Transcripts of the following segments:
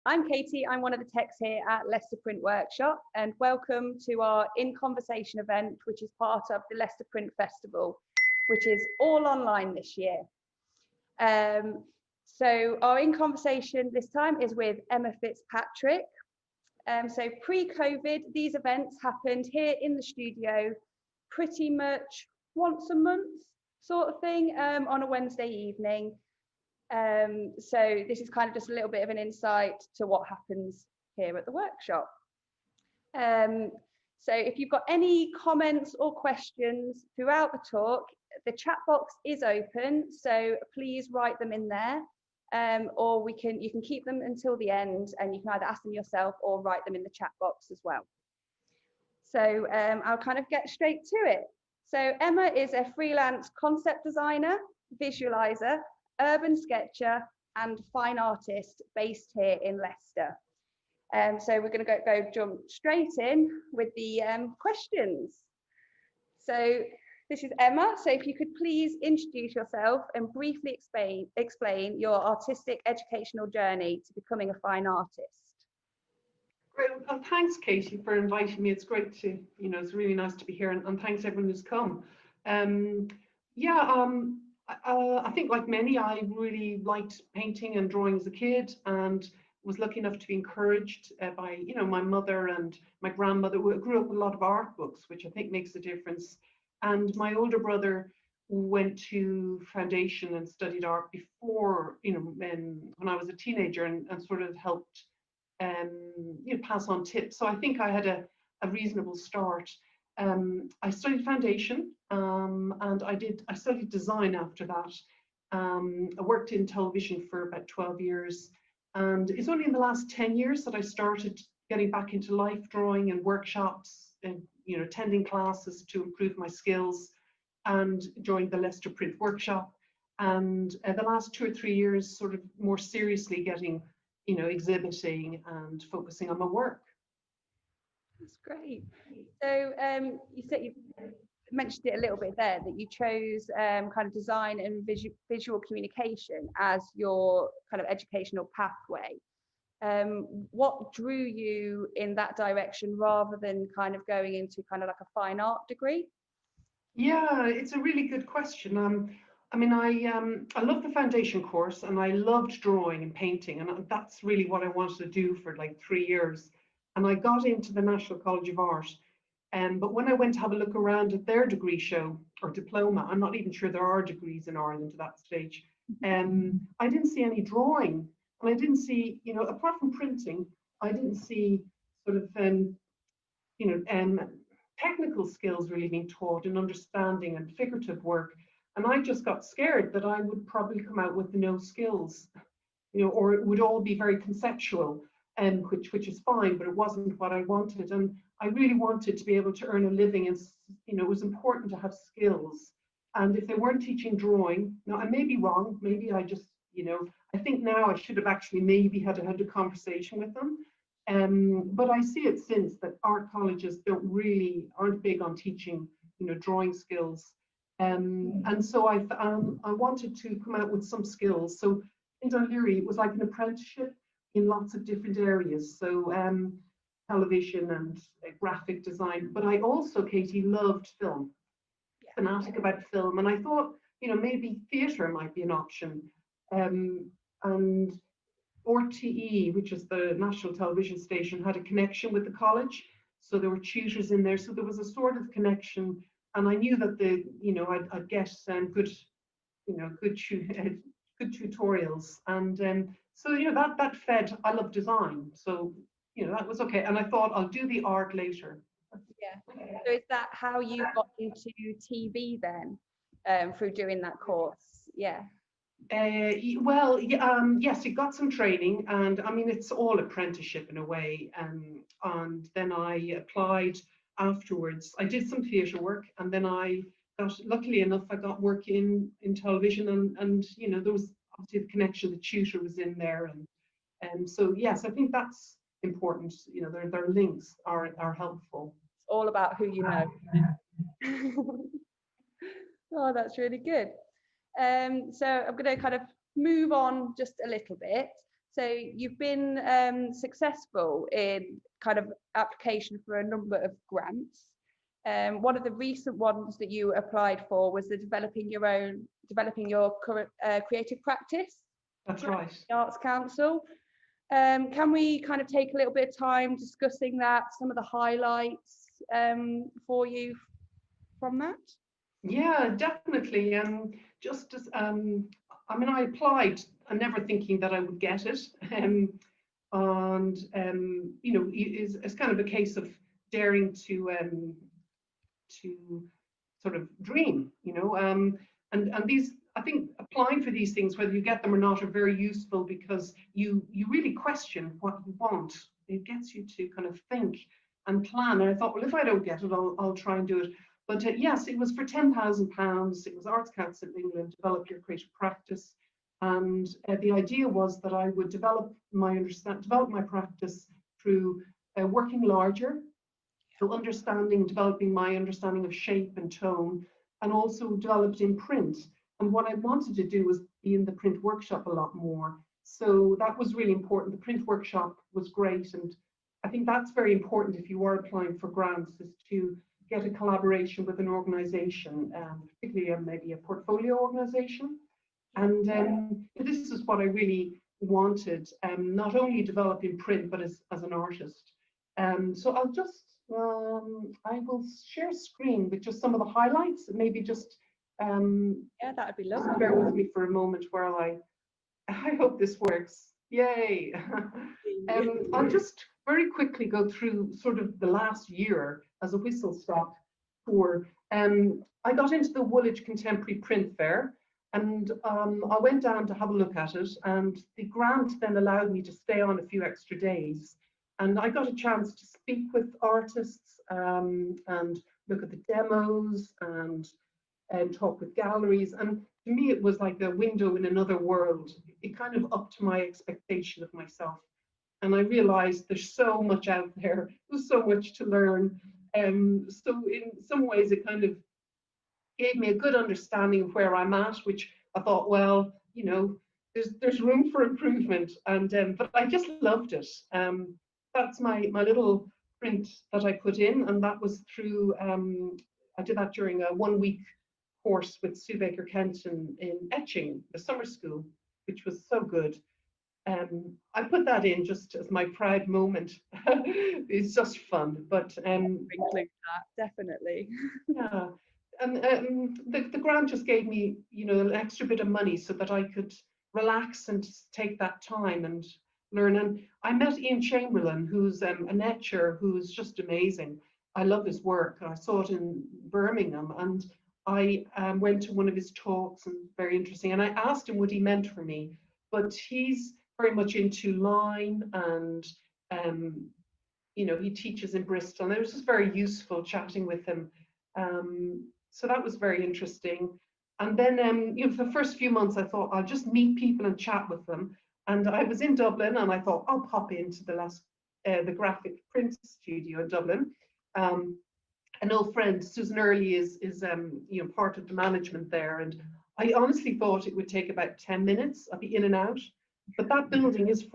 I'm Katie, I'm one of the techs here at Leicester Print Workshop, and welcome to our In Conversation event, which is part of the Leicester Print Festival, which is all online this year. So our In Conversation this time is with Emma Fitzpatrick. So pre-COVID, these events happened here in the studio pretty much once a month sort of thing, on a Wednesday evening. So this is kind of just a little bit of an insight to what happens here at the workshop. So if you've got any comments or questions throughout the talk, the chat box is open, so please write them in there, or you can keep them until the end, and you can either ask them yourself or write them in the chat box as well. So I'll kind of get straight to it. So Emma is a freelance concept designer, visualizer, urban sketcher and fine artist based here in Leicester. So we're going to jump straight in with the questions. So this is Emma. So if you could please introduce yourself and briefly explain your artistic educational journey to becoming a fine artist. Great, and thanks, Katie, for inviting me. It's great to, it's really nice to be here, and thanks everyone who's come. I think like many, I really liked painting and drawing as a kid, and was lucky enough to be encouraged by, my mother and my grandmother, who grew up with a lot of art books, which I think makes a difference. And my older brother went to foundation and studied art before, when I was a teenager, and sort of helped pass on tips. So I think I had a reasonable start. I studied foundation, and I studied design after that. I worked in television for about 12 years, and it's only in the last 10 years that I started getting back into life drawing and workshops and attending classes to improve my skills, and joined the Leicester Print Workshop. And the last 2 or 3 years sort of more seriously getting exhibiting and focusing on my work. That's great. So you said, you mentioned it a little bit there, that you chose kind of design and visual communication as your kind of educational pathway. What drew you in that direction rather than kind of going into kind of like a fine art degree? Yeah, it's a really good question. I loved the foundation course, and I loved drawing and painting, and that's really what I wanted to do for like 3 years. And I got into the National College of Art. But when I went to have a look around at their degree show or diploma, I'm not even sure there are degrees in Ireland at that stage. I didn't see any drawing, and I didn't see, apart from printing, I didn't see sort of, technical skills really being taught, and understanding and figurative work. And I just got scared that I would probably come out with no skills, or it would all be very conceptual, which is fine, but it wasn't what I wanted. And I really wanted to be able to earn a living, and it was important to have skills. And if they weren't teaching drawing, now I may be wrong, maybe I just, I think now I should have actually maybe had a conversation with them. But I see it since that art colleges aren't big on teaching, drawing skills. And so I wanted to come out with some skills. So in Dún Laoghaire, it was like an apprenticeship in lots of different areas. So television and graphic design. But I also, Katie, loved film, fanatic about film. And I thought, maybe theatre might be an option. And RTE, which is the national television station, had a connection with the college. So there were tutors in there. So there was a sort of connection. And I knew that I'd get good tutorials, and so that fed. I love design, so that was okay. And I thought I'll do the art later. Yeah. So is that how you got into TV then, through doing that course? Yeah. Yes, you got some training, and I mean it's all apprenticeship in a way. And then I applied afterwards. I did some theatre work, and then luckily enough, I got work in television, and there was obviously the connection. The tutor was in there, and so yes, I think that's important. Their links are helpful. It's all about who you know. Oh, that's really good. So I'm going to kind of move on just a little bit. So you've been successful in kind of application for a number of grants. One of the recent ones that you applied for was the developing your creative practice. That's right. The Arts Council. Can we kind of take a little bit of time discussing that, some of the highlights for you from that? Yeah, definitely. Just as I mean, I applied, and never thinking that I would get it. And you know, it's kind of a case of daring to sort of dream, you know. And these, I think, applying for these things, whether you get them or not, are very useful because you really question what you want. It gets you to kind of think and plan. And I thought, well, if I don't get it, I'll try and do it. But yes, it was for £10,000. It was Arts Council of England, develop your creative practice. And the idea was that I would develop my practice through working larger, so developing my understanding of shape and tone, and also developed in print. And what I wanted to do was be in the print workshop a lot more. So that was really important. The print workshop was great. And I think that's very important if you are applying for grants, is to get a collaboration with an organization, particularly maybe a portfolio organization. And this is what I really wanted, not only develop in print, but as an artist. So I'll just, I will share screen with just some of the highlights, maybe just, yeah, that would be lovely. bear with me for a moment while I hope this works. Yay. I'll just very quickly go through sort of the last year as a whistle-stop tour. I got into the Woolwich Contemporary Print Fair, and I went down to have a look at it, and the grant then allowed me to stay on a few extra days. And I got a chance to speak with artists and look at the demos and talk with galleries. And to me, it was like a window in another world. It kind of upped my expectation of myself. And I realized there's so much out there. There's so much to learn. So in some ways, it kind of gave me a good understanding of where I'm at, which I thought, well, you know, there's room for improvement. And but I just loved it. That's my little print that I put in, and that was through. I did that during a 1-week course with Sue Baker Kenton in etching, the summer school, which was so good. I put that in just as my proud moment. It's just fun, but include that, definitely. yeah. And the grant just gave me, you know, an extra bit of money so that I could relax and take that time and learn. And I met Ian Chamberlain, who's an etcher who's just amazing. I love his work. I saw it in Birmingham, and I went to one of his talks, and very interesting. And I asked him what he meant for me, but he's very much into line, and you know, he teaches in Bristol, and it was just very useful chatting with him. So that was very interesting. And then, you know, for the first few months, I thought I'll just meet people and chat with them. And I was in Dublin, and I thought I'll pop into the graphic print studio in Dublin. An old friend, Susan Early, is you know, part of the management there, and I honestly thought it would take about 10 minutes. I'd be in and out. But that building is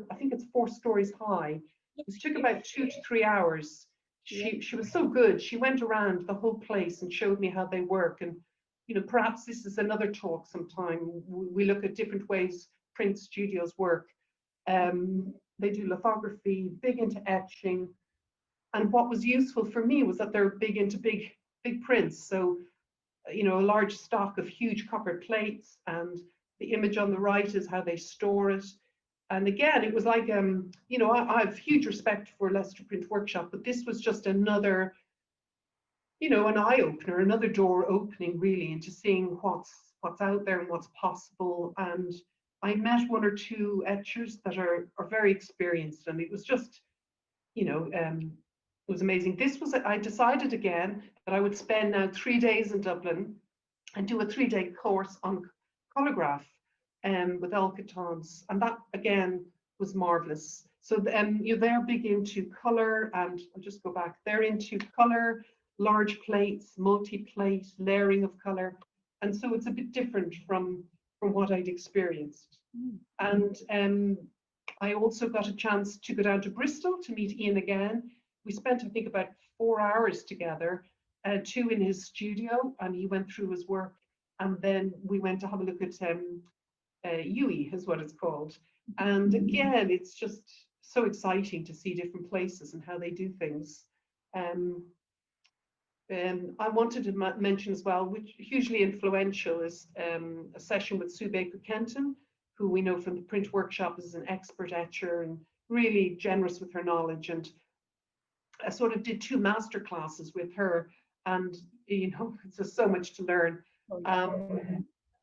I think it's 4 stories high. It took about 2 to 3 hours. She was so good. She went around the whole place and showed me how they work. And, you know, perhaps this is another talk sometime. We look at different ways print studios work. They do lithography, big into etching. And what was useful for me was that they're big into big prints. So, you know, a large stock of huge copper plates, and the image on the right is how they store it. And again, it was like, you know, I have huge respect for Leicester Print Workshop, but this was just another, you know, an eye opener, another door opening really into seeing what's out there and what's possible. And I met 1 or 2 etchers that are very experienced, and it was just, you know, it was amazing. I decided again that I would spend now 3 days in Dublin and do a 3-day course on colograph with Alcatons, and that again was marvelous. So you know, they're big into color, and I'll just go back. They're into color, large plates, multi-plate, layering of color, and so it's a bit different from what I'd experienced. And I also got a chance to go down to Bristol to meet Ian again. We spent, I think, about 4 hours together, 2 in his studio, and he went through his work. And then we went to have a look at UE, is what it's called. And again, it's just so exciting to see different places and how they do things. I wanted to mention as well, which hugely influential is a session with Sue Baker-Kenton, who we know from the Print Workshop is an expert etcher and really generous with her knowledge. And I sort of did 2 master classes with her, and you know, it's just so much to learn.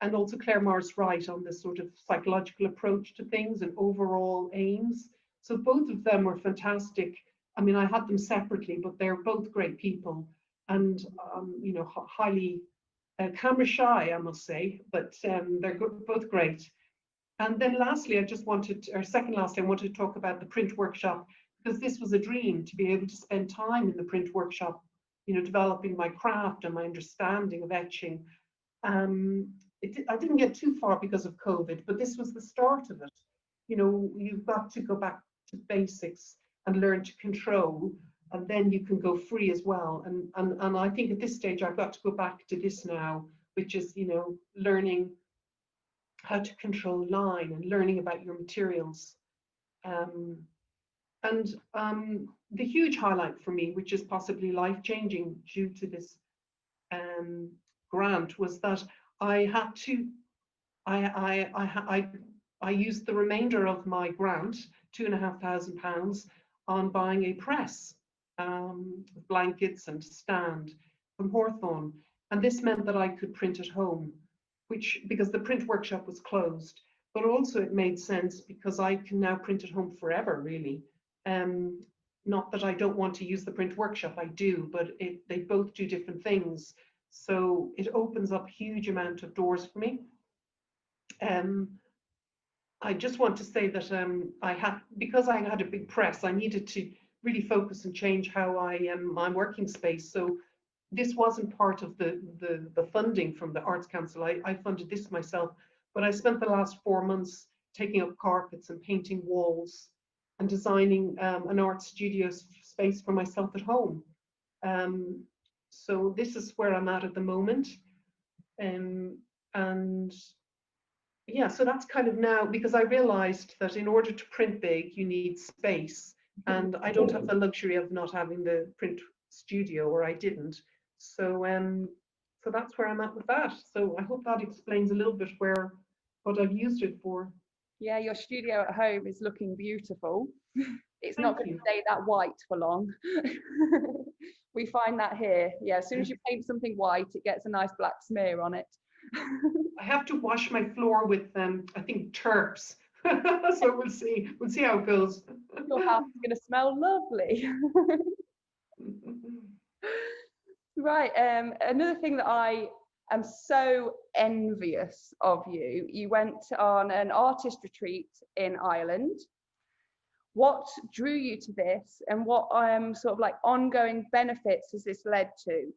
And also Claire Morris-Wright on this sort of psychological approach to things and overall aims. So both of them were fantastic. I mean, I had them separately, but they're both great people, and you know, highly camera shy, I must say, but they're both great. And then lastly, I just wanted, or second last, I wanted to talk about the Print Workshop, because this was a dream to be able to spend time in the Print Workshop, you know, developing my craft and my understanding of etching. I didn't get too far because of COVID, but this was the start of it. You know, you've got to go back to basics and learn to control, and then you can go free as well. And I think at this stage, I've got to go back to this now, which is, you know, learning how to control line and learning about your materials. The huge highlight for me, which is possibly life-changing due to this grant, was that I had to, I used the remainder of my grant, £2,500, on buying a press, blankets and stand from Hawthorne. And this meant that I could print at home, which, because the Print Workshop was closed, but also it made sense because I can now print at home forever, really. Not that I don't want to use the Print Workshop, I do, but they both do different things. So it opens up a huge amount of doors for me. I just want to say that because I had a big press, I needed to really focus and change how my working space. So this wasn't part of the funding from the Arts Council. I funded this myself, but I spent the last 4 months taking up carpets and painting walls and designing an art studio space for myself at home. So this is where I'm at the moment. And yeah, so that's kind of now, because I realized that in order to print big, you need space. And I don't have the luxury of not having the print studio, or I didn't. So so that's where I'm at with that. So I hope that explains a little bit what I've used it for. Yeah, your studio at home is looking beautiful. It's not going to stay that white for long. We find that here. Yeah, as soon as you paint something white, it gets a nice black smear on it. I have to wash my floor with I think terps. So we'll see how it goes. Your house is going to smell lovely. Right. Another thing that I am so envious of you went on an artist retreat in Ireland. What drew you to this, and what sort of like ongoing benefits has this led to?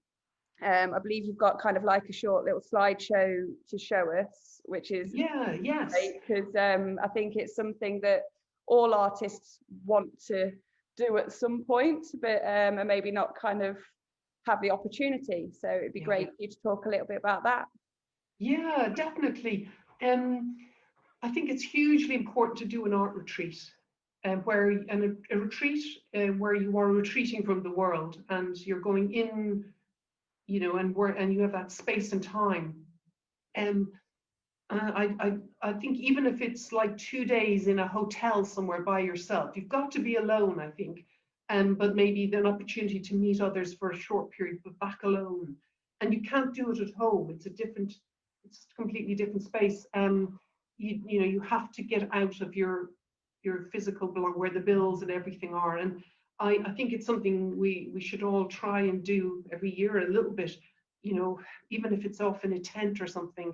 I believe you've got kind of like a short little slideshow to show us, which is yes, because I think it's something that all artists want to do at some point, but and maybe not kind of have the opportunity. So it'd be great for you to talk a little bit about that. Yeah, definitely. I think it's hugely important to do an art retreat, where a retreat where you are retreating from the world and you're going in, you know, and you have that space and time. I think even if it's like 2 days in a hotel somewhere by yourself, you've got to be alone, I think. But maybe an opportunity to meet others for a short period, but back alone. And you can't do it at home. It's a completely different space. You know, you have to get out of your physical belong where the bills and everything are. And I think it's something we should all try and do every year a little bit, you know, even if it's off in a tent or something,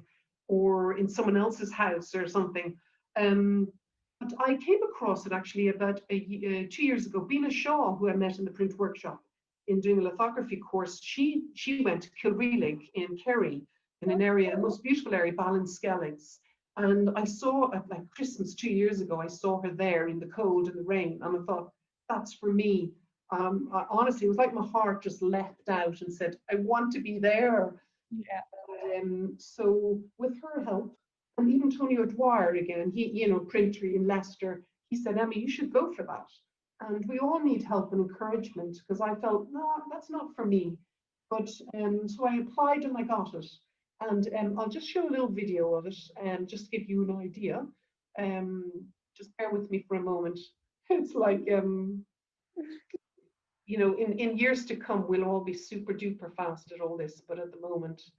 or in someone else's house or something. But I came across it actually about 2 years ago. Bina Shaw, who I met in the Print Workshop in doing a lithography course, she went to Kilreelig in Kerry, in an area, a most beautiful area, Ballinskelligs. And I saw at like Christmas 2 years ago, I saw her there in the cold and the rain, and I thought, that's for me. Honestly, it was like my heart just leapt out and said, I want to be there. Yeah. So with her help, and even Tony O'Dwyer again, he, printer in Leicester, he said, Emma, you should go for that. And we all need help and encouragement, because I felt, no, that's not for me. But so I applied and I got it. And I'll just show a little video of it and just give you an idea. Just bear with me for a moment. It's like, in years to come, we'll all be super duper fast at all this, but at the moment,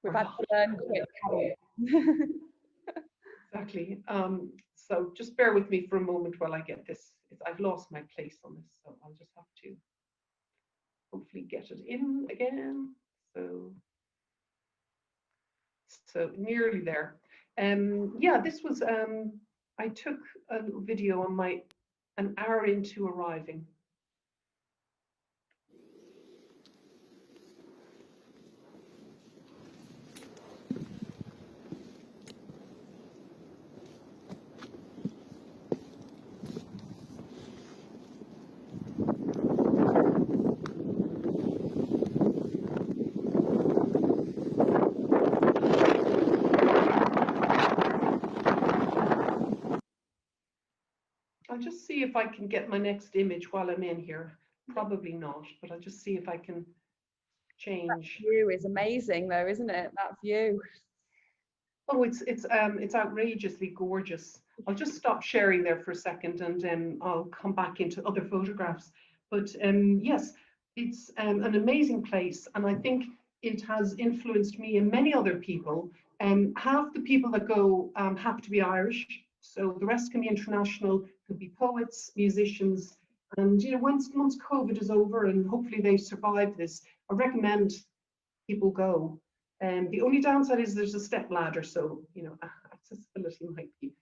We've had to learn quick, haven't we? exactly. So just bear with me for a moment while I get this. I've lost my place on this, so I'll just have to hopefully get it in again. So nearly there. Yeah, this was, I took a little video on an hour into arriving. I'll just see if I can get my next image while I'm in here. Probably not, but I'll just see if I can change. That view is amazing though, isn't it? That view. Oh, it's outrageously gorgeous. I'll just stop sharing there for a second, and I'll come back into other photographs. But yes, it's an amazing place, and I think it has influenced me and many other people. Half the people that go have to be Irish, so the rest can be international. Could be poets, musicians, and once COVID is over and hopefully they survive this, I recommend people go. The only downside is there's a step ladder, so accessibility might be.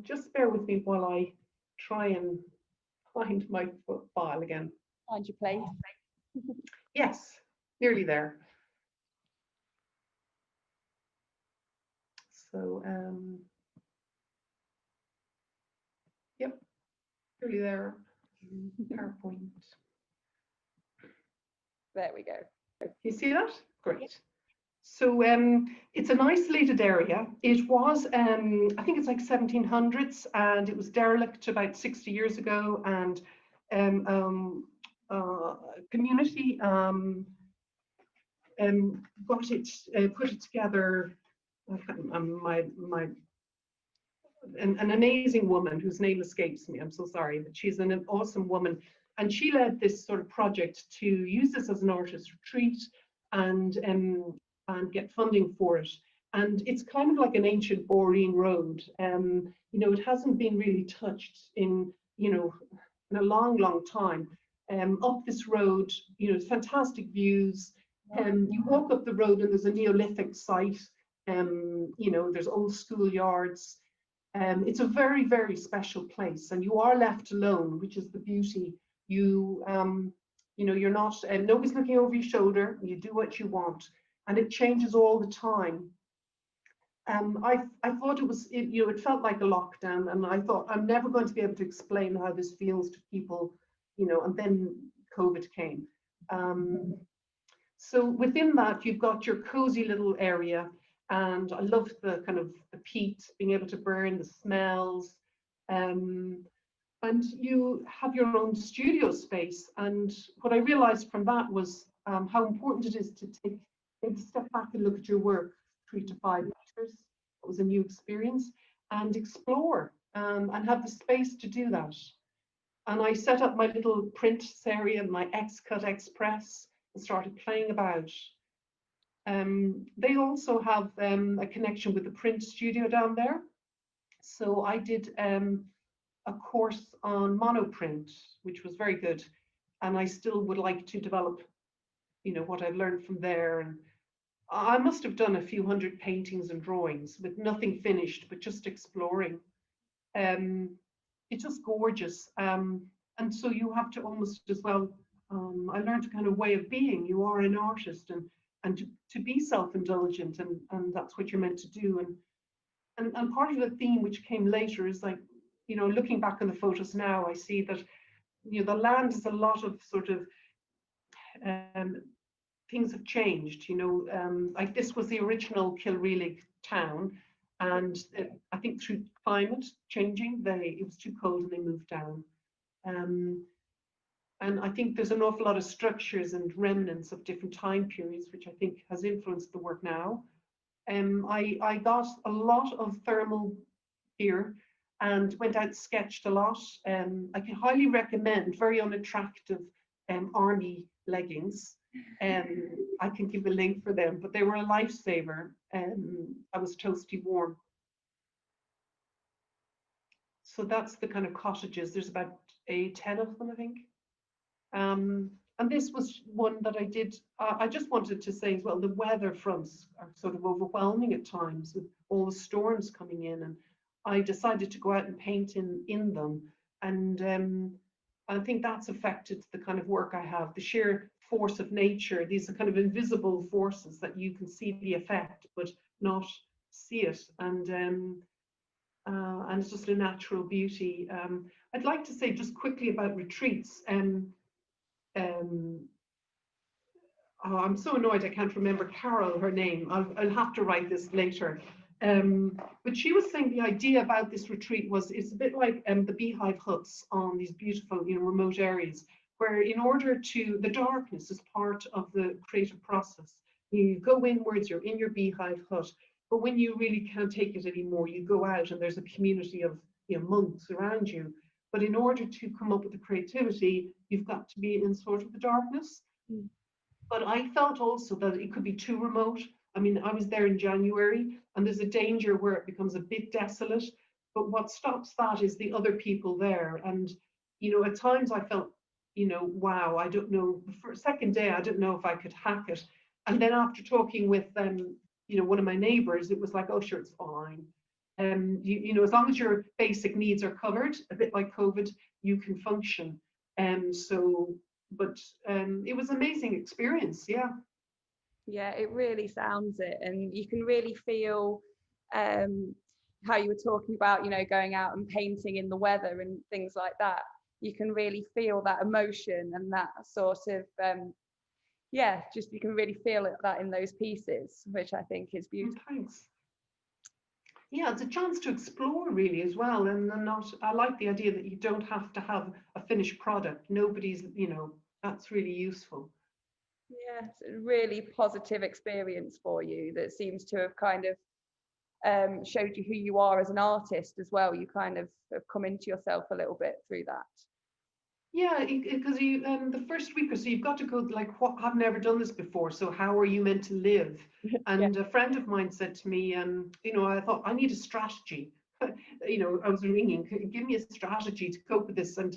Just bear with me while I try and find my file again. Find your place. Yes, nearly there. So yep, nearly there. PowerPoint. There we go. You see that? Great. So it's an isolated area. It was, I think it's like 1700s, and it was derelict about 60 years ago. And community got it, put it together. An amazing woman whose name escapes me. I'm so sorry, but she's an awesome woman. And she led this sort of project to use this as an artist retreat and get funding for it. And it's kind of like an ancient Boreen road. It hasn't been really touched in a long, long time. Up this road, fantastic views. You walk up the road and there's a Neolithic site. There's old schoolyards. It's a very, very special place, and you are left alone, which is the beauty. You're not, nobody's looking over your shoulder. You do what you want, and it changes all the time. I thought it felt like a lockdown, and I thought I'm never going to be able to explain how this feels to people, and then COVID came. So within that, you've got your cozy little area. And I love the kind of the peat, being able to burn, the smells. And you have your own studio space. And what I realized from that was how important it is to take a step back and look at your work 3 to 5 meters. It was a new experience, and explore and have the space to do that. And I set up my little print area, my X-Cut Express, and started playing about. They also have a connection with the print studio down there. So I did a course on monoprint, which was very good. And I still would like to develop, what I've learned from there. And I must have done a few hundred paintings and drawings with nothing finished, but just exploring. It's just gorgeous. And so you have to almost as well, I learned a kind of way of being. You are an artist, and to be self-indulgent, and that's what you're meant to do. And part of the theme which came later is like, you know, looking back on the photos now, I see that, you know, the land is a lot of sort of things have changed, you know, like this was the original Kilreelig town, and I think through climate changing, it was too cold and they moved down. And I think there's an awful lot of structures and remnants of different time periods, which I think has influenced the work now. I got a lot of thermal gear and went out, sketched a lot. I can highly recommend very unattractive army leggings. I can give a link for them, but they were a lifesaver. I was toasty warm. So that's the kind of cottages. There's about 10 of them, I think. And this was one that I did. I just wanted to say as well, the weather fronts are sort of overwhelming at times with all the storms coming in, and I decided to go out and paint in them. And I think that's affected the kind of work I have, the sheer force of nature. These are kind of invisible forces that you can see the effect, but not see it. And it's just a natural beauty. I'd like to say just quickly about retreats. Oh, I'm so annoyed I can't remember Carol, her name. I'll have to write this later. But she was saying the idea about this retreat was it's a bit like the beehive huts on these beautiful, you know, remote areas, where in order to, the darkness is part of the creative process. You go inwards, you're in your beehive hut, but when you really can't take it anymore, you go out and there's a community of, you know, monks around you. But in order to come up with the creativity, you've got to be in sort of the darkness. Mm. But I felt also that it could be too remote. I mean, I was there in January, and there's a danger where it becomes a bit desolate. But what stops that is the other people there. And, you know, at times I felt, you know, wow, I don't know. For a second day, I didn't know if I could hack it. And then after talking with, you know, one of my neighbors, it was like, oh, sure, it's fine. You know, as long as your basic needs are covered, a bit like COVID, you can function. But it was an amazing experience, yeah. Yeah, it really sounds it, and you can really feel how you were talking about, you know, going out and painting in the weather and things like that. You can really feel that emotion and that sort of yeah, just you can really feel that in those pieces, which I think is beautiful. Thanks. Yeah, it's a chance to explore really as well, and not. I like the idea that you don't have to have a finished product. Nobody's, you know, that's really useful. Yeah, it's a really positive experience for you that seems to have kind of showed you who you are as an artist as well. You kind of have come into yourself a little bit through that. Yeah, because you the first week or so you've got to go like, what? I've never done this before, so how are you meant to live? And a friend of mine said to me, you know, I thought I need a strategy. You know, I was ringing, give me a strategy to cope with this. And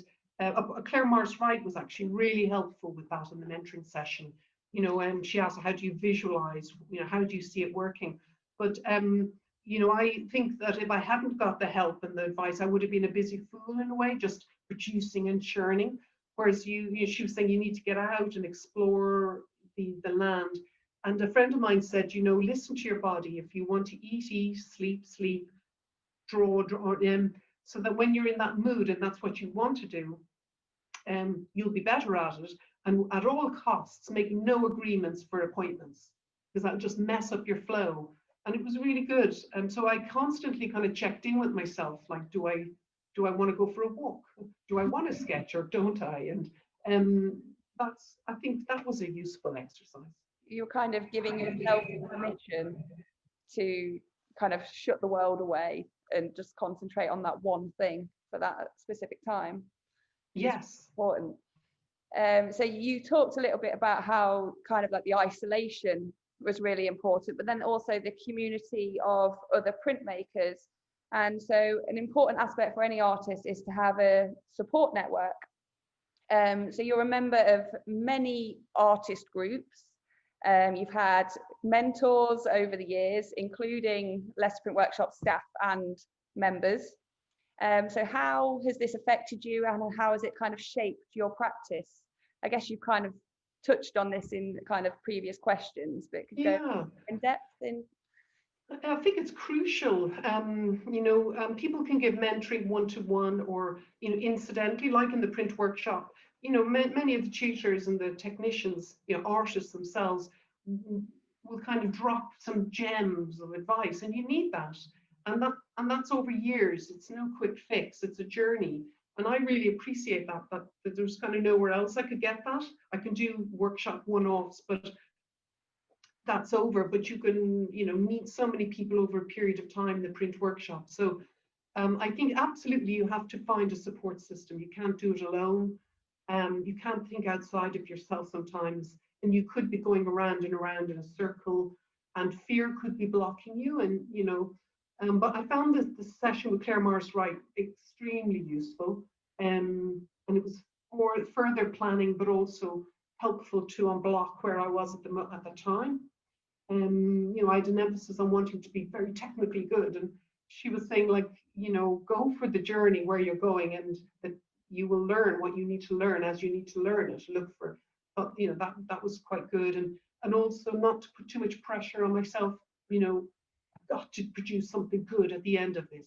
Claire Morris Wright was actually really helpful with that in the mentoring session. You know, and she asked, how do you visualize? You know, how do you see it working? But you know, I think that if I hadn't got the help and the advice, I would have been a busy fool in a way, just producing and churning. Whereas she was saying you need to get out and explore the land. And a friend of mine said, you know, listen to your body. If you want to eat, sleep, draw, so that when you're in that mood and that's what you want to do, you'll be better at it. And at all costs, make no agreements for appointments, because that'll just mess up your flow. And it was really good. And so I constantly kind of checked in with myself, like, do I want to go for a walk? Do I want to sketch or don't I? And I think that was a useful exercise. You're kind of giving yourself permission to kind of shut the world away and just concentrate on that one thing for that specific time. Yes. Important. So you talked a little bit about how kind of like the isolation was really important, but then also the community of other printmakers. And so an important aspect for any artist is to have a support network. So you're a member of many artist groups. You've had mentors over the years, including Leicester Print Workshop staff and members. So how has this affected you, and how has it kind of shaped your practice? I guess you've kind of touched on this in kind of previous questions, but could Yeah. go in depth in. I think it's crucial. People can give mentoring one-to-one or, incidentally, like in the print workshop, many of the tutors and the technicians, artists themselves will kind of drop some gems of advice, and you need that. And that's over years. It's no quick fix. It's a journey. And I really appreciate that there's kind of nowhere else I could get that. I can do workshop one-offs, but that's over. But you can, meet so many people over a period of time in the print workshop. So I think absolutely you have to find a support system. You can't do it alone. You can't think outside of yourself sometimes, and you could be going around and around in a circle, and fear could be blocking you. And but I found the session with Claire Morris Wright extremely useful, and it was more further planning, but also helpful to unblock where I was at the time. I had an emphasis on wanting to be very technically good, and she was saying, like, go for the journey where you're going, and that you will learn what you need to learn as you need to learn it. Look for, but that was quite good, and also not to put too much pressure on myself. Got to produce something good at the end of this.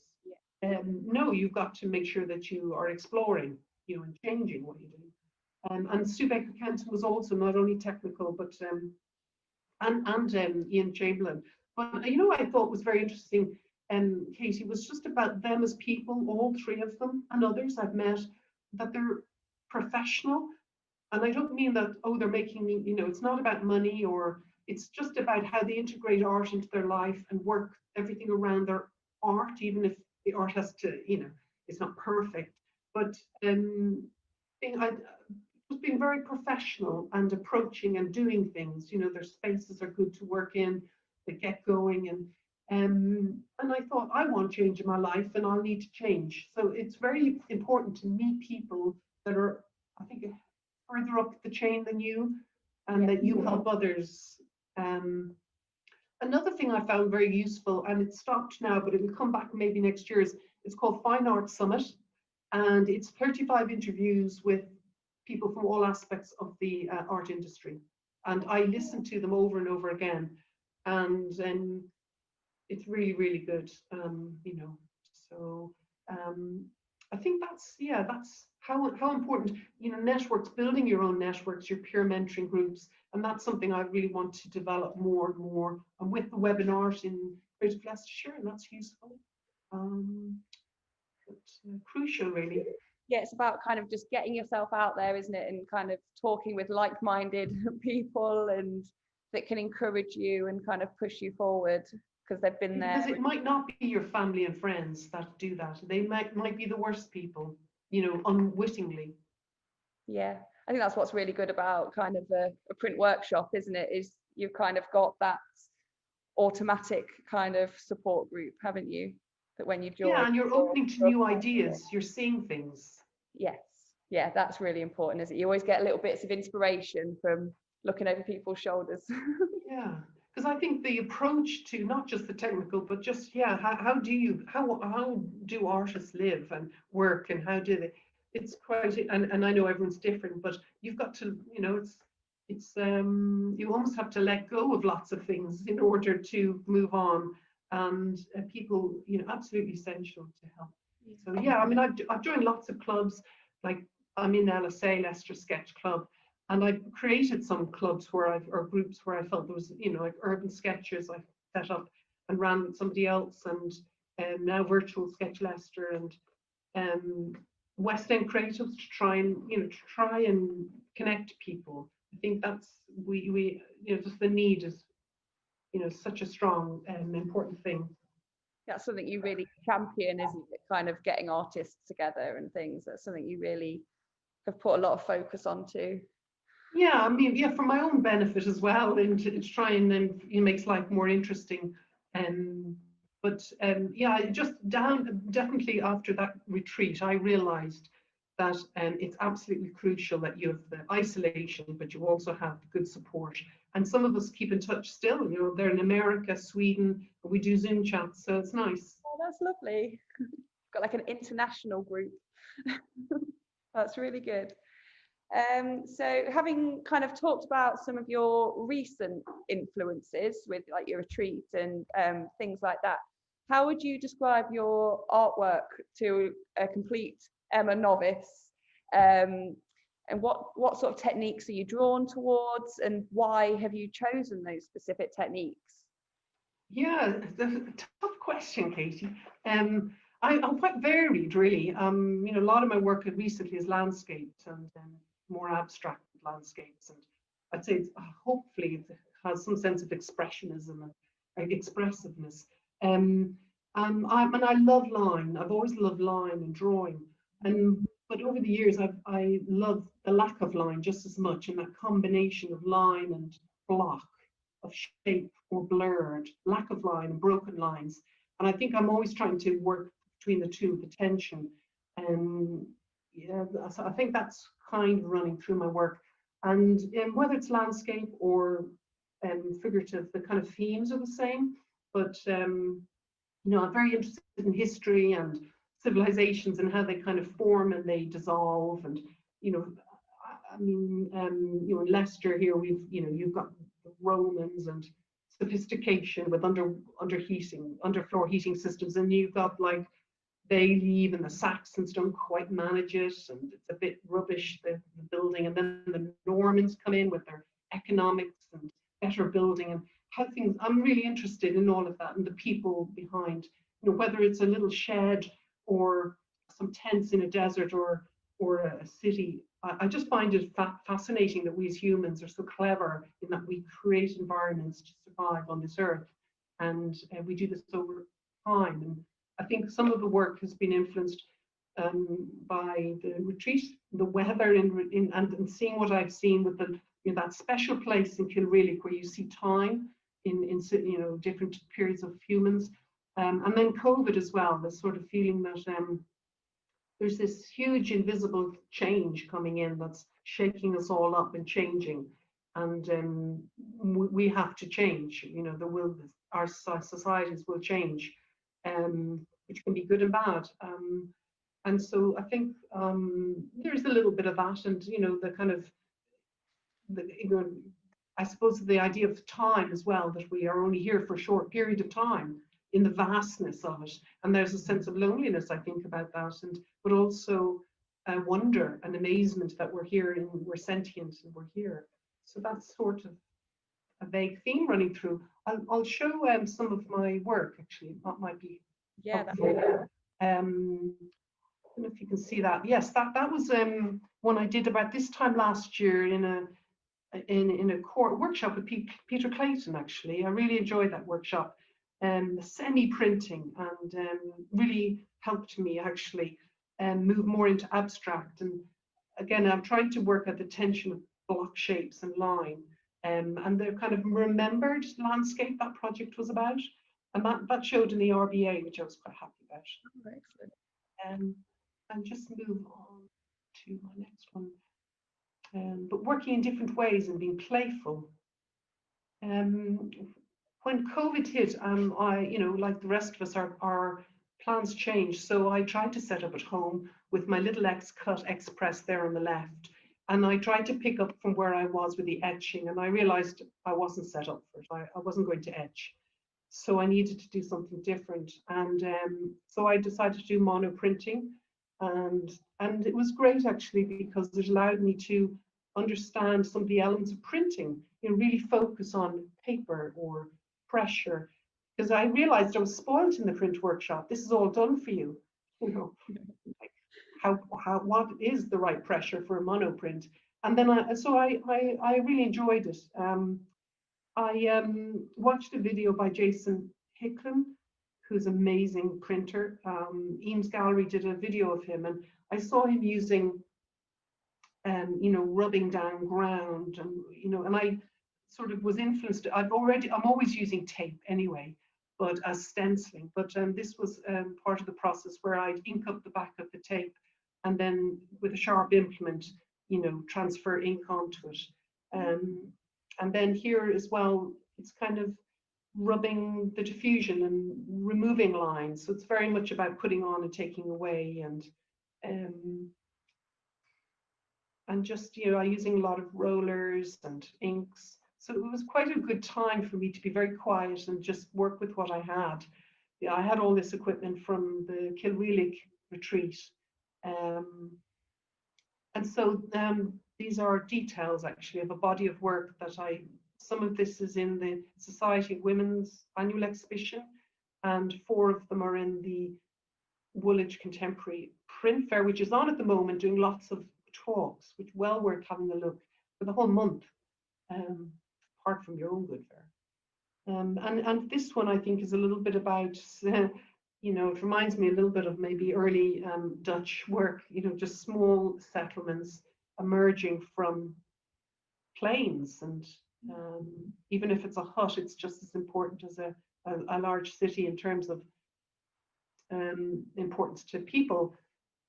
Yeah. No, you've got to make sure that you are exploring, and changing what you do. And Sue Baker Kenton was also not only technical, but and Ian Chamberlain. But I thought was very interesting, Katie, was just about them as people, all three of them, and others I've met, that they're professional. And I don't mean that, they're making, it's not about money, or it's just about how they integrate art into their life and work everything around their art, even if the art has to, it's not perfect. But just being very professional and approaching and doing things. Their spaces are good to work in. They get going, and I thought, I want change in my life, and I'll need to change. So it's very important to meet people that are, I think, further up the chain than you, and that you help others. Another thing I found very useful, and it's stopped now, but it will come back maybe next year, is it's called Fine Art Summit, and it's 35 interviews with people from all aspects of the art industry. And I listen to them over and over again, and it's really, really good. So I think that's how important, networks, building your own networks, your peer mentoring groups, and that's something I really want to develop more and more. And with the webinars in Creative Leicestershire, and that's useful. Crucial, really. Yeah, it's about kind of just getting yourself out there, isn't it, and kind of talking with like-minded people, and that can encourage you and kind of push you forward, because they've been there. Because it might not be your family and friends that do that. They might be the worst people, unwittingly. Yeah, I think that's what's really good about kind of a print workshop, isn't it? Is you've kind of got that automatic kind of support group, haven't you? That when you join. Yeah, and you're opening to new ideas. You're seeing things. Yes, yeah, that's really important, isn't it? You always get little bits of inspiration from looking over people's shoulders. Yeah, because I think the approach to not just the technical, but just how do artists live and work, and how do they? It's quite, and I know everyone's different, but you've got to, it's you almost have to let go of lots of things in order to move on, and people, absolutely essential to help. So yeah, I mean, I've joined lots of clubs, like I'm in LSA, Leicester Sketch Club, and I've created some clubs or groups where I felt there was, like urban sketches I set up and ran with somebody else, and now virtual Sketch Leicester, and West End Creatives, to try and connect people. I think that's we just the need is such a strong and important thing. That's something you really champion, isn't it? Kind of getting artists together and things. That's something you really have put a lot of focus onto. Yeah, I mean, for my own benefit as well, and to try and it makes life more interesting. But just definitely after that retreat, I realized that it's absolutely crucial that you have the isolation, but you also have good support. And some of us keep in touch still. They're in America, Sweden. We do Zoom chats, so it's nice. Oh, that's lovely. Got like an international group. That's really good. So having kind of talked about some of your recent influences with like your retreat and things like that, how would you describe your artwork to a complete Emma novice? And what sort of techniques are you drawn towards, and why have you chosen those specific techniques? Yeah, the tough question, Katie. I'm quite varied, really. You know, a lot of my work recently is landscapes and more abstract landscapes, and I'd say hopefully it has some sense of expressionism and expressiveness. And I love line. I've always loved line and drawing, and but over the years I love the lack of line just as much, and that combination of line and block, of shape or blurred, lack of line and broken lines. And I think I'm always trying to work between the two, the tension. And yeah, so I think that's kind of running through my work. And whether it's landscape or figurative, the kind of themes are the same. But you know, I'm very interested in history and civilizations and how they kind of form and they dissolve. And you know, I mean, you know, in Leicester here, you've got the Romans and sophistication with underfloor heating systems, and you've got like they leave and the Saxons don't quite manage it, and it's a bit rubbish the building, and then the Normans come in with their economics and better building and how things. I'm really interested in all of that and the people behind, you know, whether it's a little shed or some tents in a desert or a city. I just find it fascinating that we as humans are so clever in that we create environments to survive on this earth, and we do this over time. And I think some of the work has been influenced by the retreat, the weather, and seeing what I've seen with the, you know, that special place in Kilreilly where you see time in you know, different periods of humans, and then COVID as well. The sort of feeling that there's this huge invisible change coming in that's shaking us all up and changing, and we have to change. You know, our societies will change, which can be good and bad. And so I think there's a little bit of that, and you know, the kind of you know, I suppose the idea of time as well, that we are only here for a short period of time in the vastness of it, and there's a sense of loneliness, I think, about that, and but also wonder and amazement that we're here and we're sentient and we're here. So that's sort of a vague theme running through. I'll show some of my work, actually. That might be helpful. I don't know if you can see that. Yes, that was one I did about this time last year in a core workshop with Peter Clayton. Actually, I really enjoyed that workshop. Semi-printing, and really helped me actually move more into abstract. And again, I'm trying to work at the tension of block shapes and line, and the kind of remembered landscape that project was about, and that showed in the RBA, which I was quite happy about. Oh, excellent. And just move on to my next one. But working in different ways and being playful. When COVID hit, you know, like the rest of us, our plans changed. So I tried to set up at home with my little X-Cut Express there on the left. And I tried to pick up from where I was with the etching, and I realized I wasn't set up for it. I wasn't going to etch. So I needed to do something different. And so I decided to do mono printing. And it was great, actually, because it allowed me to understand some of the elements of printing, you know, really focus on paper or pressure, because I realized I was spoiled in the print workshop. This is all done for you, you know, like what is the right pressure for a monoprint? And then I really enjoyed it. I watched a video by Jason Hicklin, who's an amazing printer. Ian's Gallery did a video of him, and I saw him using you know, rubbing down ground, and you know, and I sort of was influenced. I'm always using tape anyway, but as stenciling. But this was part of the process where I'd ink up the back of the tape, and then with a sharp implement, you know, transfer ink onto it. And then here as well, it's kind of rubbing the diffusion and removing lines. So it's very much about putting on and taking away, and and just, you know, I using a lot of rollers and inks. So it was quite a good time for me to be very quiet and just work with what I had. Yeah, I had all this equipment from the Kilwheelic retreat. Um, and so these are details actually of a body of work that some of this is in the Society of Women's annual exhibition, and 4 of them are in the Woolwich Contemporary Print Fair, which is on at the moment, doing lots of talks, which well worth having a look for the whole month, apart from your own good fair. And this one I think is a little bit about, you know, it reminds me a little bit of maybe early Dutch work, you know, just small settlements emerging from plains. And even if it's a hut, it's just as important as a large city in terms of importance to people.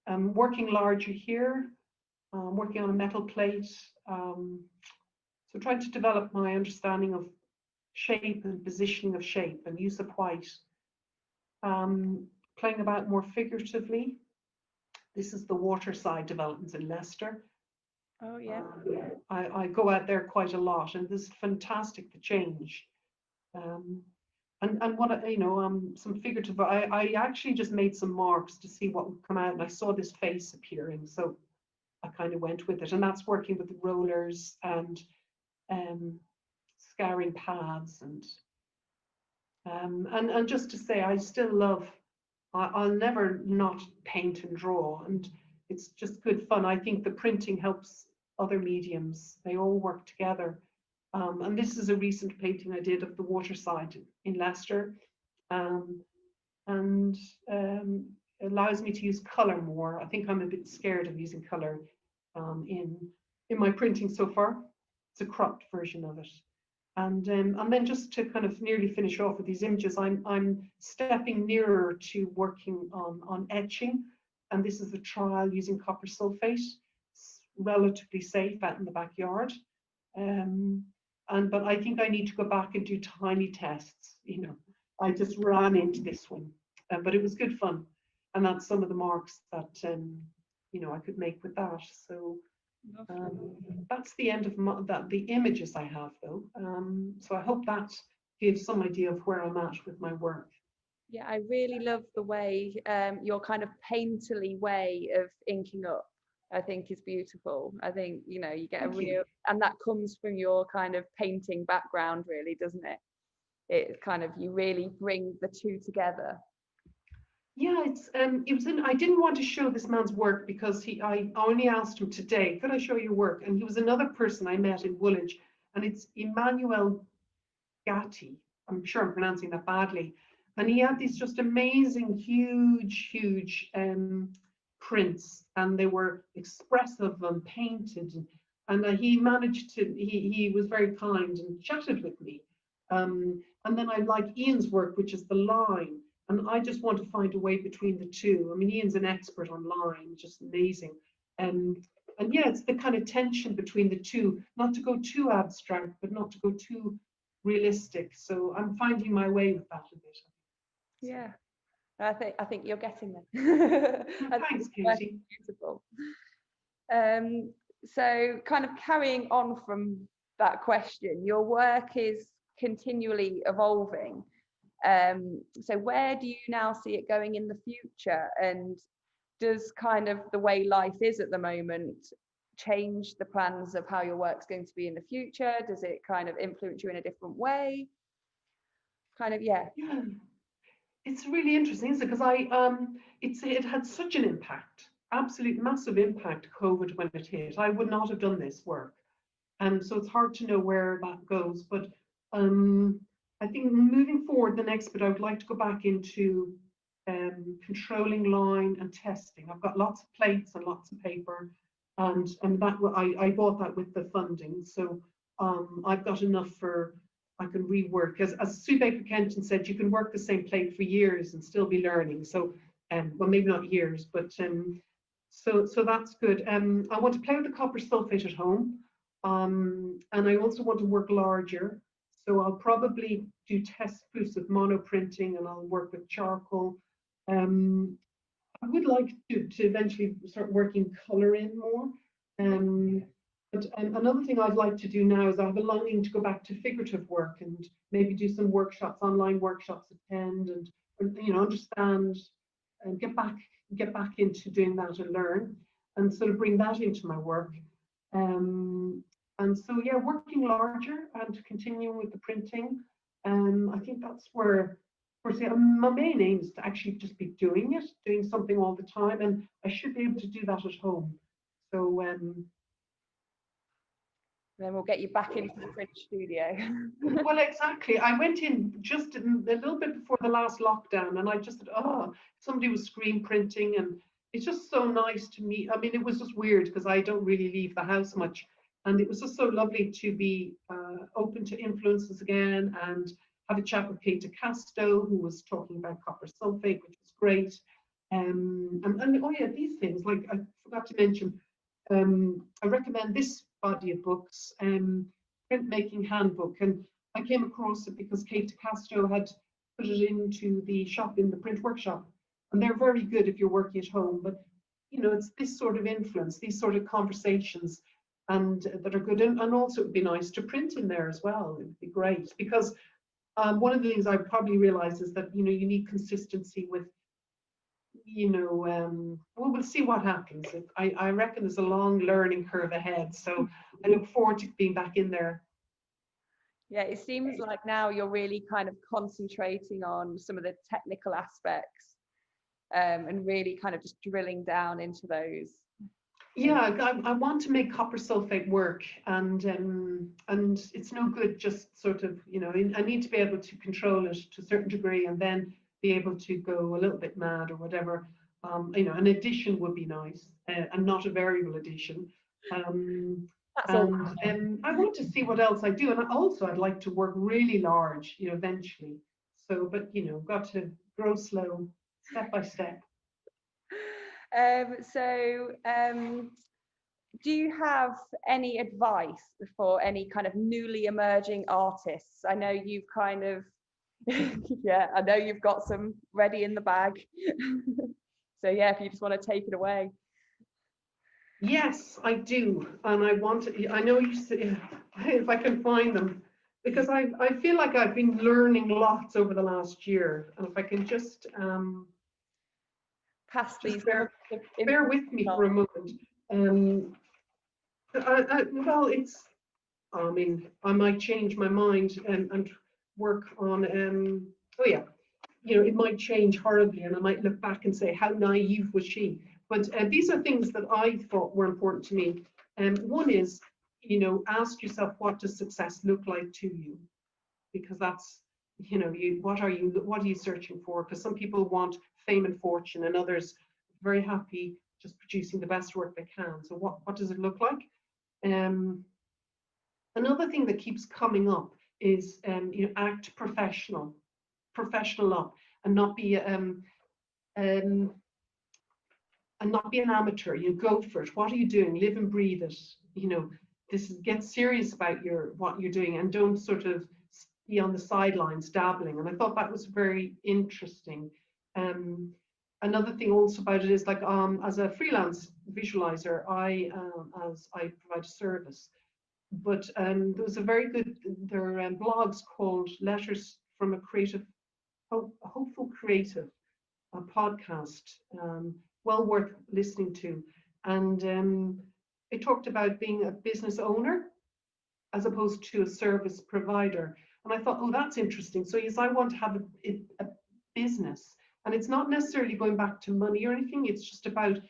Working larger here, working on a metal plate. So trying to develop my understanding of shape and positioning of shape and use of white. Playing about more figuratively. This is the waterside developments in Leicester. Oh yeah. I go out there quite a lot, and this is fantastic, the change. And what, you know, some figurative, I actually just made some marks to see what would come out, and I saw this face appearing, so I kind of went with it. And that's working with the rollers and scouring pads, and just to say, I still love, I'll never not paint and draw, and it's just good fun. I think the printing helps other mediums, they all work together. And this is a recent painting I did of the waterside in Leicester, and allows me to use colour more. I think I'm a bit scared of using colour in my printing so far. It's a cropped version of it. And then just to kind of nearly finish off with these images, I'm stepping nearer to working on etching, and this is a trial using copper sulfate. It's relatively safe out in the backyard. But I think I need to go back and do tiny tests. You know, I just ran into this one, but it was good fun, and that's some of the marks that you know, I could make with that. So that's the end of the images I have, though. So I hope that gives some idea of where I'm at with my work. Yeah, I really love the way your kind of painterly way of inking up, I think, is beautiful. I think, you know, you get Thank a real, you. and that comes from your kind of painting background, really, doesn't it? It's kind of, you really bring the two together. Yeah, it was I didn't want to show this man's work because I only asked him today, could I show your work? And he was another person I met in Woolwich, and it's Emmanuel Gatti. I'm sure I'm pronouncing that badly. And he had these just amazing, huge prints, and they were expressive and painted. And he managed to, he was very kind and chatted with me. And then I like Ian's work, which is the line. And I just want to find a way between the two. I mean, Ian's an expert on line, just amazing. And yeah, it's the kind of tension between the two, not to go too abstract, but not to go too realistic. So I'm finding my way with that a bit. Yeah, I think you're getting there. Thanks, Katie. Beautiful. So kind of carrying on from that question, your work is continually evolving. So where do you now see it going in the future? And does kind of the way life is at the moment change the plans of how your work's going to be in the future? Does it kind of influence you in a different way? Kind of, yeah. Yeah, it's really interesting, isn't it? Because it had such an impact, absolute massive impact, COVID, when it hit. I would not have done this work. And so it's hard to know where that goes. But I think moving forward, the next bit, I would like to go back into controlling line and testing. I've got lots of plates and lots of paper, and that I bought that with the funding. So I've got enough for, I can rework. As Sue Baker Kenton said, you can work the same plate for years and still be learning. So, well, maybe not years, but so that's good. I want to play with the copper sulfate at home, and I also want to work larger. So I'll probably do test proofs of mono printing, and I'll work with charcoal. I would like to eventually start working color in more. But another thing I'd like to do now is I have a longing to go back to figurative work and maybe do some workshops, online workshops, attend and understand and get back into doing that and learn and sort of bring that into my work. And so yeah, working larger and continuing with the printing. I think that's where my main aim is to actually just be doing something all the time, and I should be able to do that at home. So then we'll get you back into the print studio. well, exactly. I went in just a little bit before the last lockdown, and I just thought, oh, somebody was screen printing, and it's just so nice to meet. I mean, it was just weird because I don't really leave the house much, and it was just so lovely to be open to influences again and have a chat with Katy Goodrich, who was talking about copper sulfate, which was great. And oh yeah, these things, like I forgot to mention, I recommend this body of books, Printmaking Handbook, and I came across it because Katy Goodrich had put it into the shop in the Print Workshop, and they're very good if you're working at home. But it's this sort of influence, these sort of conversations, and that are good, and also it would be nice to print in there as well. It would be great because one of the things I probably realized is that you need consistency with. We'll see what happens. I reckon there's a long learning curve ahead, so I look forward to being back in there. Yeah, it seems like now you're really kind of concentrating on some of the technical aspects, and really kind of just drilling down into those. Yeah, I want to make copper sulfate work, and it's no good just sort of, I need to be able to control it to a certain degree, and then be able to go a little bit mad or whatever. An addition would be nice, and not a variable addition. That's all. I want to see what else I do, and also I'd like to work really large, eventually. So, but got to grow slow, step by step. Do you have any advice for any kind of newly emerging artists? I know you've kind of, yeah, I know you've got some ready in the bag. So yeah, if you just want to take it away. Yes, I do, and I want to. I know you say if I can find them, because I feel like I've been learning lots over the last year, and if I can just pass these. Bear with me for a moment. Well, it's. I mean, I might change my mind and work on. Oh yeah, it might change horribly, and I might look back and say, how naive was she? But these are things that I thought were important to me. One is, ask yourself, what does success look like to you? Because that's, what are you searching for? Because some people want fame and fortune, and others very happy just producing the best work they can. So what does it look like? Another thing that keeps coming up is, act professional up, and not be and not be an amateur. Go for it. What are you doing? Live and breathe it. Get serious about what you're doing, and don't sort of be on the sidelines dabbling. And I thought that was very interesting. Another thing also about it is, like, as a freelance visualizer, I provide a service, but there was a very good, there are blogs called Letters from a Hopeful Creative, a podcast, well worth listening to. And it talked about being a business owner as opposed to a service provider. And I thought, oh, that's interesting. So yes, I want to have a business, and it's not necessarily going back to money or anything. It's just about,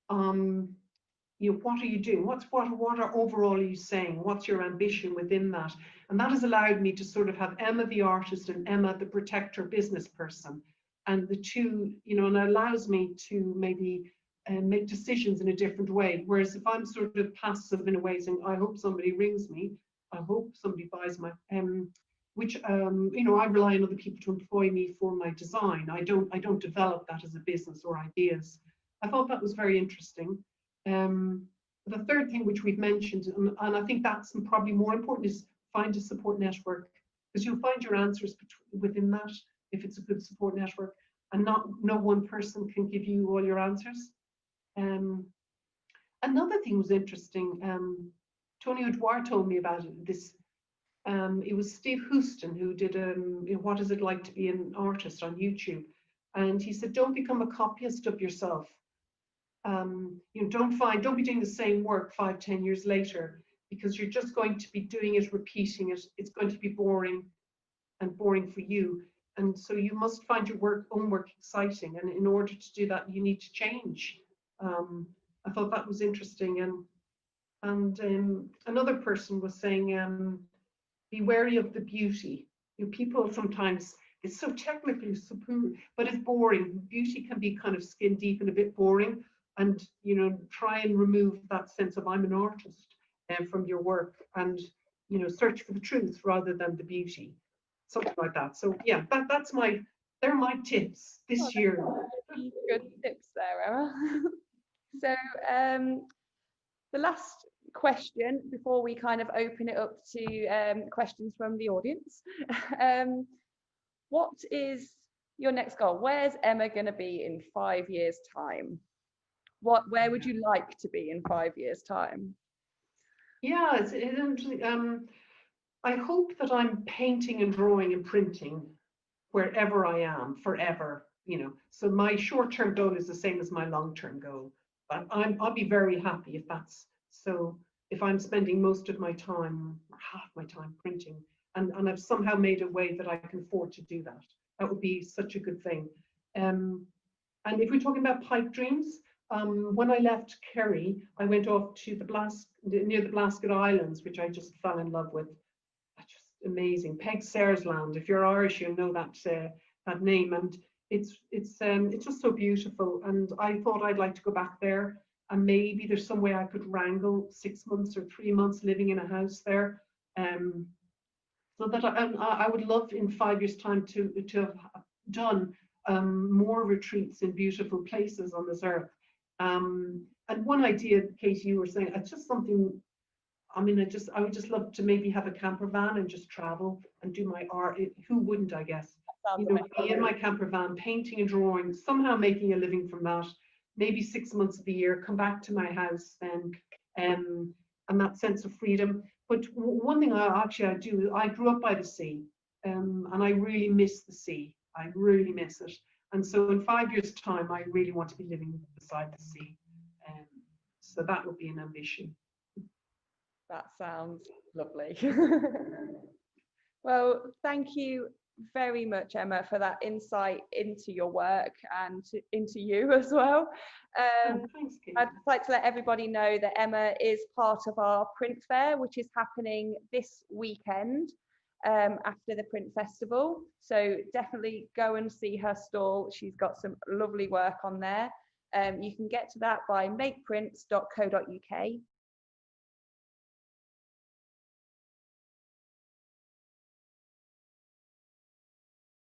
what are you doing? What are overall are you saying? What's your ambition within that? And that has allowed me to sort of have Emma the artist and Emma the protector business person, and the two, and it allows me to maybe make decisions in a different way. Whereas if I'm sort of passive in a way, saying, I hope somebody rings me, I hope somebody buys my, which I rely on other people to employ me for my design. I don't develop that as a business or ideas. I thought that was very interesting. The third thing which we've mentioned, and I think that's probably more important, is find a support network, because you'll find your answers within that, if it's a good support network, and no one person can give you all your answers. Another thing was interesting. Tony O'Dwyer told me about this. It was Steve Houston who did What Is It Like to Be an Artist on YouTube. And he said, don't become a copyist of yourself. Don't be doing the same work 5-10 years later, because you're just going to be doing it, repeating it. It's going to be boring for you. And so you must find your own work exciting. And in order to do that, you need to change. I thought that was interesting. And another person was saying, be wary of the beauty. People sometimes, it's so technically super, but it's boring. Beauty can be kind of skin deep and a bit boring. And try and remove that sense of I'm an artist from your work, and search for the truth rather than the beauty, something like that. So yeah, they're my tips this year. Really good tips there, Emma. So the last question before we kind of open it up to questions from the audience. What is your next goal? Where's Emma going to be in 5 years' time? Where would you like to be in 5 years' time? Yeah, it's interesting. I hope that I'm painting and drawing and printing wherever I am forever. So my short-term goal is the same as my long-term goal. But I'll be very happy if that's so. If I'm spending most of my time, or half my time, printing, and I've somehow made a way that I can afford to do that, that would be such a good thing. And if we're talking about pipe dreams, when I left Kerry, I went off to near the Blasket Islands, which I just fell in love with. Just amazing. Peg Sayers Land. If you're Irish, you'll know that name, and it's just so beautiful. And I thought I'd like to go back there, and maybe there's some way I could wrangle 6 months or 3 months living in a house there. So that I would love in 5 years' time to have done more retreats in beautiful places on this earth. And one idea, Katie, you were saying, it's just something. I mean, I would just love to maybe have a camper van and just travel and do my art. Who wouldn't, I guess? Be in my camper van, painting and drawing, somehow making a living from that. Maybe 6 months of the year, come back to my house then, and that sense of freedom. But one thing I do, I grew up by the sea, and I really miss the sea. I really miss it. And so in 5 years' time, I really want to be living beside the sea. So that would be an ambition. That sounds lovely. Well, thank you very much, Emma, for that insight into your work and into you as well. Thanks, Kate. I'd like to let everybody know that Emma is part of our print fair, which is happening this weekend after the print festival. So definitely go and see her stall. She's got some lovely work on there. You can get to that by makeprints.co.uk.